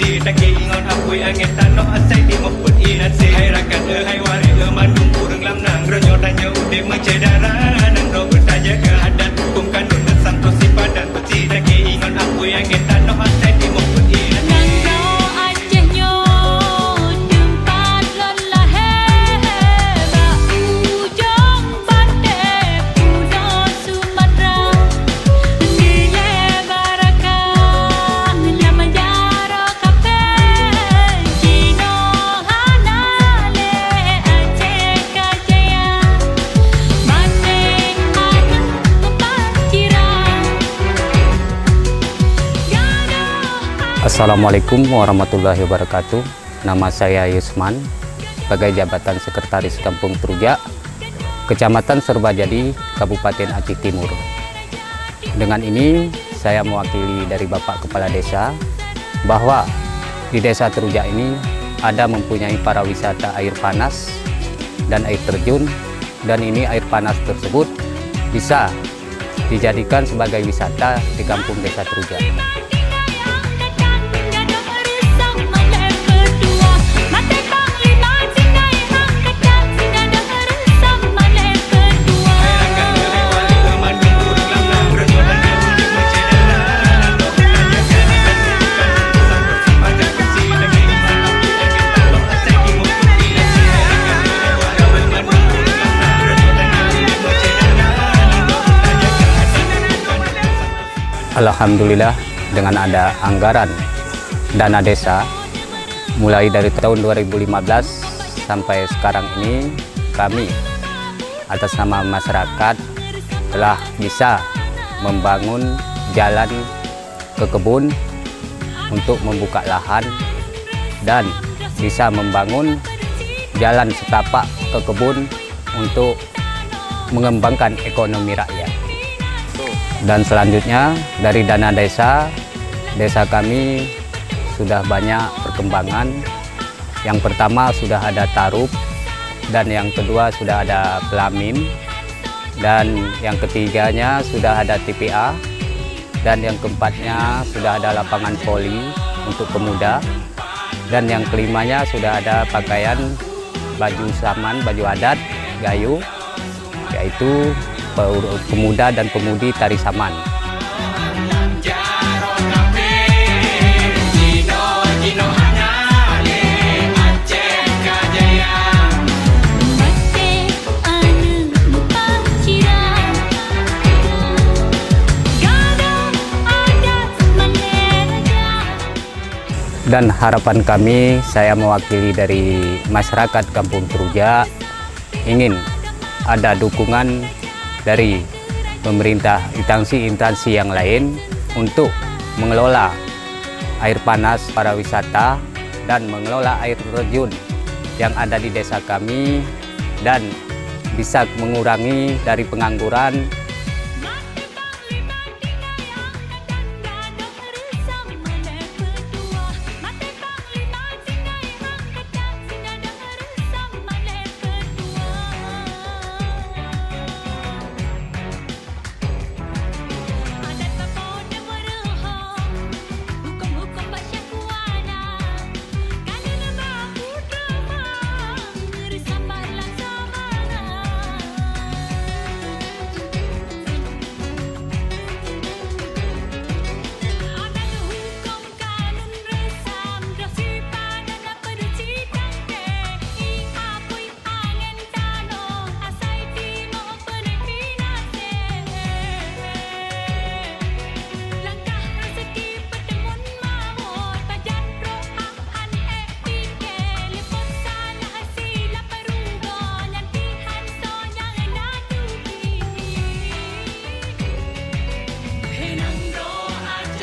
chi ta ki ngon apui angin ta no asai di mo put inan se hai rakan hai wari mandung kurang lam nang ronyo danyo de mencedara nang ro bertajaga adat hukum kanun dan santosi padan peci ta ki ngon apui angin ta no asai di mo put inan Assalamualaikum warahmatullahi wabarakatuh. Nama saya Yusman, sebagai jabatan Sekretaris Kampung Truja, Kecamatan Serbajadi, Kabupaten Aceh Timur. Dengan ini saya mewakili dari Bapak Kepala Desa bahwa di Desa Truja ini ada mempunyai para wisata air panas dan air terjun, dan ini air panas tersebut bisa dijadikan sebagai wisata di Kampung Desa Truja. Alhamdulillah, dengan ada anggaran dana desa mulai dari tahun 2015 sampai sekarang ini, kami atas nama masyarakat telah bisa membangun jalan ke kebun untuk membuka lahan dan bisa membangun jalan setapak ke kebun untuk mengembangkan ekonomi rakyat. Dan selanjutnya dari dana desa kami sudah banyak perkembangan. Yang pertama sudah ada tarup, dan yang kedua sudah ada pelamin, dan yang ketiganya sudah ada TPA, dan yang keempatnya sudah ada lapangan voli untuk pemuda, dan yang kelimanya sudah ada pakaian baju saman, baju adat Gayo, yaitu pemuda dan pemudi tari saman. Dan harapan kami, saya mewakili dari masyarakat Kampung Truja, ingin ada dukungan dari pemerintah, instansi yang lain untuk mengelola air panas para wisata dan mengelola air terjun yang ada di desa kami, dan bisa mengurangi dari pengangguran.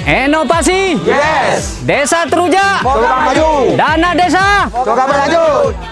Inovasi, yes. Desa Truja, Program maju. Dana desa, program berlanjut.